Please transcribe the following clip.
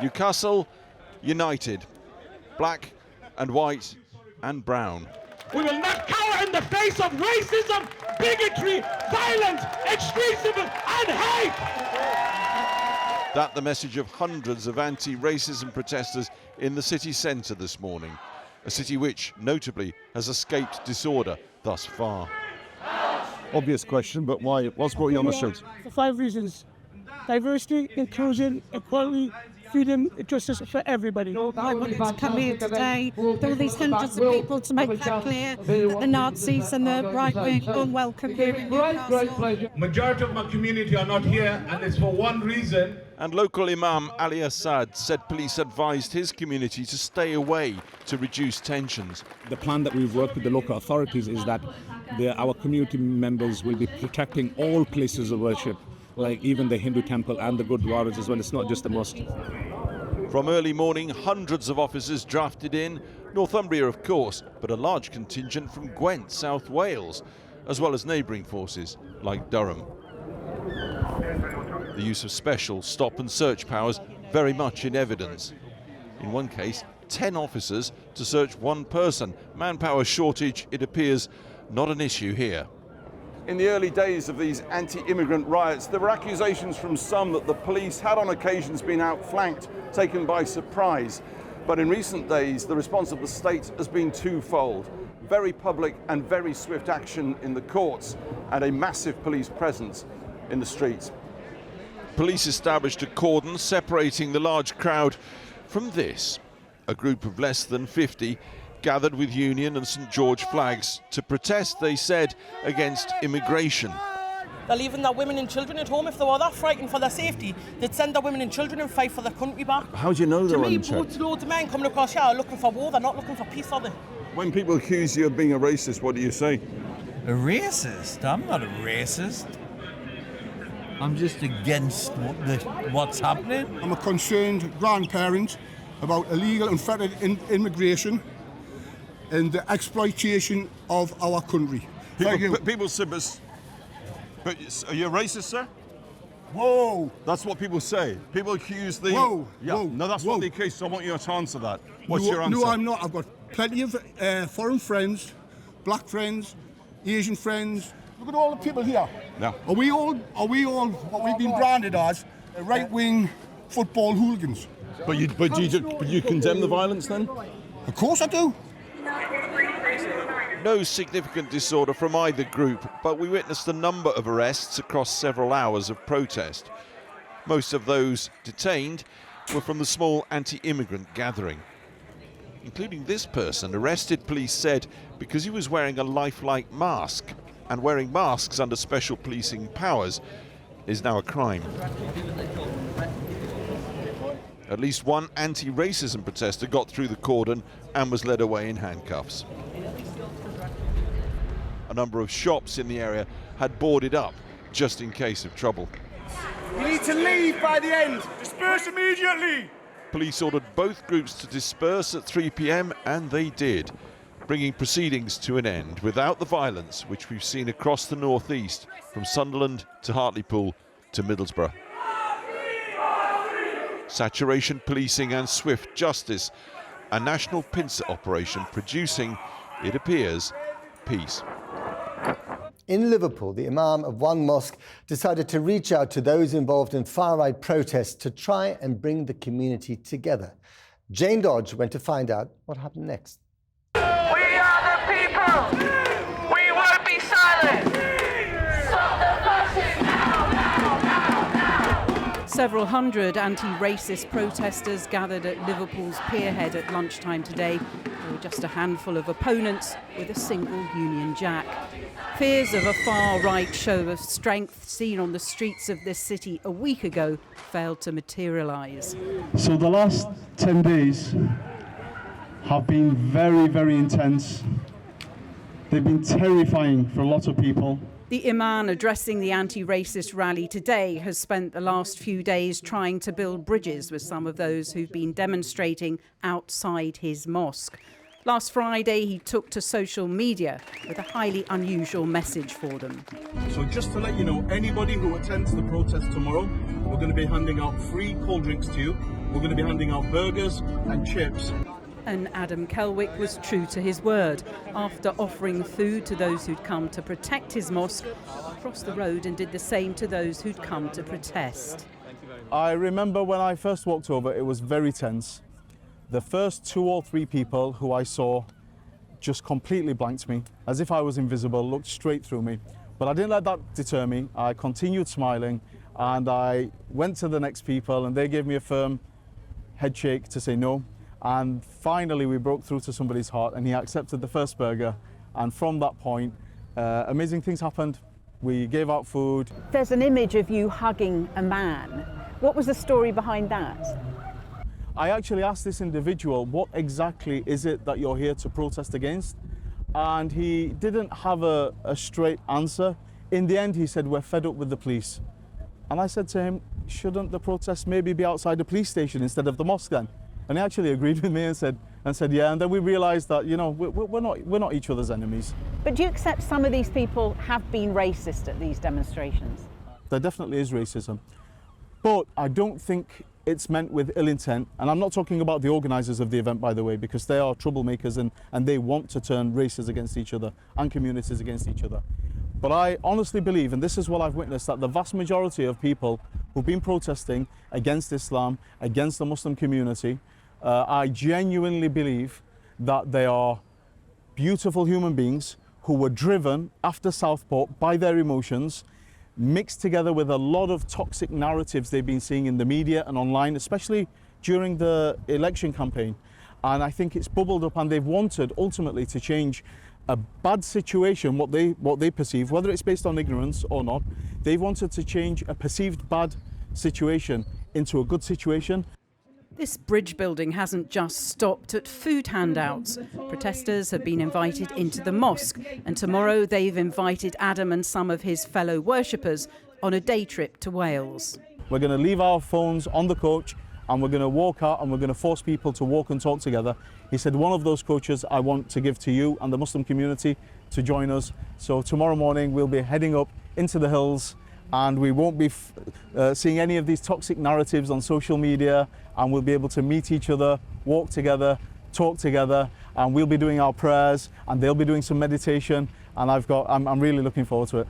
Newcastle united, black and white and brown. We will not cower in the face of racism, bigotry, violence, extremism and hate! That the message of hundreds of anti-racism protesters in the city centre this morning, a city which, notably, has escaped disorder thus far. Obvious question, but why? What's brought you on the street? For 5 reasons: diversity, inclusion, equality, freedom, justice for everybody. I wanted to come here today with all these hundreds of people to make that clear that the Nazis and the right wing are unwelcome here in Newcastle. Majority of my community are not here, and it's for one reason. And local Imam Ali Assad said police advised his community to stay away to reduce tensions. The plan that we've worked with the local authorities is that our community members will be protecting all places of worship, like even the Hindu temple and the Gurdwaras as well. It's not just the mosque. From early morning, hundreds of officers drafted in, Northumbria of course, but a large contingent from Gwent, South Wales, as well as neighbouring forces like Durham. The use of special stop and search powers very much in evidence. In one case, 10 officers to search one person. Manpower shortage, it appears, not an issue here. In the early days of these anti-immigrant riots, there were accusations from some that the police had on occasions been outflanked, taken by surprise. But in recent days, the response of the state has been twofold. Very public and very swift action in the courts and a massive police presence in the streets. Police established a cordon separating the large crowd from this. A group of less than 50 gathered with Union and St George flags to protest, they said, against immigration. They're leaving their women and children at home. If they were that frightened for their safety, they'd send their women and children and fight for their country back. How do you know they're unchecked? To me, loads of men coming across here are looking for war. They're not looking for peace, are they? When people accuse you of being a racist, what do you say? A racist? I'm not a racist. I'm just against what's happening. I'm a concerned grandparent about illegal and unfettered immigration and the exploitation of our country. People say, but are you a racist, sir? Whoa! That's what people say. People accuse the... Whoa! Yeah, whoa, no, that's whoa. not the case, so I want you to answer that. What's your answer? No, I'm not. I've got plenty of foreign friends, black friends, Asian friends. Look at all the people here. Yeah. Are we all what we've been branded as right-wing football hooligans? But you condemn the violence then? Of course I do. No significant disorder from either group, but we witnessed a number of arrests across several hours of protest. Most of those detained were from the small anti-immigrant gathering, including this person, arrested, police said, because he was wearing a lifelike mask, and wearing masks under special policing powers is now a crime. At least one anti-racism protester got through the cordon and was led away in handcuffs. A number of shops in the area had boarded up just in case of trouble. You need to leave by the end. Disperse immediately. Police ordered both groups to disperse at 3 p.m, and they did, bringing proceedings to an end without the violence which we've seen across the northeast, from Sunderland to Hartlepool to Middlesbrough. Saturation policing and swift justice, a national pincer operation producing, it appears, peace. In Liverpool, the Imam of one mosque decided to reach out to those involved in far-right protests to try and bring the community together. Jane Dodge went to find out what happened next. We are the people! We won't be silent! Stop the fascism now, now, now, now! Several hundred anti-racist protesters gathered at Liverpool's Pierhead at lunchtime today. There were just a handful of opponents with a single Union Jack. Fears of a far-right show of strength seen on the streets of this city a week ago failed to materialise. So the last 10 days have been very, very intense. They've been terrifying for a lot of people. The Imam addressing the anti-racist rally today has spent the last few days trying to build bridges with some of those who've been demonstrating outside his mosque. Last Friday, he took to social media with a highly unusual message for them. So just to let you know, anybody who attends the protest tomorrow, we're going to be handing out free cold drinks to you. We're going to be handing out burgers and chips. And Adam Kelwick was true to his word. After offering food to those who'd come to protect his mosque, he crossed the road and did the same to those who'd come to protest. I remember when I first walked over, it was very tense. The first 2 or 3 people who I saw just completely blanked me, as if I was invisible, looked straight through me. But I didn't let that deter me. I continued smiling, and I went to the next people, and they gave me a firm head shake to say no. And finally, we broke through to somebody's heart, and he accepted the first burger. And from that point, amazing things happened. We gave out food. There's an image of you hugging a man. What was the story behind that? I actually asked this individual, what exactly is it that you're here to protest against? And he didn't have a straight answer. In the end, he said, we're fed up with the police. And I said to him, shouldn't the protest maybe be outside the police station instead of the mosque then? And he actually agreed with me and said yeah. And then we realised that, you know, we're not each other's enemies. But do you accept some of these people have been racist at these demonstrations? There definitely is racism. But I don't think it's meant with ill intent. And I'm not talking about the organisers of the event, by the way, because they are troublemakers and they want to turn races against each other and communities against each other. But I honestly believe, and this is what I've witnessed, that the vast majority of people who've been protesting against Islam, against the Muslim community, I genuinely believe that they are beautiful human beings who were driven after Southport by their emotions, mixed together with a lot of toxic narratives they've been seeing in the media and online, especially during the election campaign. And I think it's bubbled up, and they've wanted ultimately to change a bad situation, what they perceive, whether it's based on ignorance or not. They've wanted to change a perceived bad situation into a good situation. This bridge building hasn't just stopped at food handouts. Protesters have been invited into the mosque, and tomorrow they've invited Adam and some of his fellow worshippers on a day trip to Wales. We're going to leave our phones on the coach, and we're going to walk out, and we're going to force people to walk and talk together. He said one of those coaches I want to give to you and the Muslim community to join us. So tomorrow morning we'll be heading up into the hills, and we won't be seeing any of these toxic narratives on social media, and we'll be able to meet each other, walk together, talk together, and we'll be doing our prayers, and they'll be doing some meditation, and I'm really looking forward to it.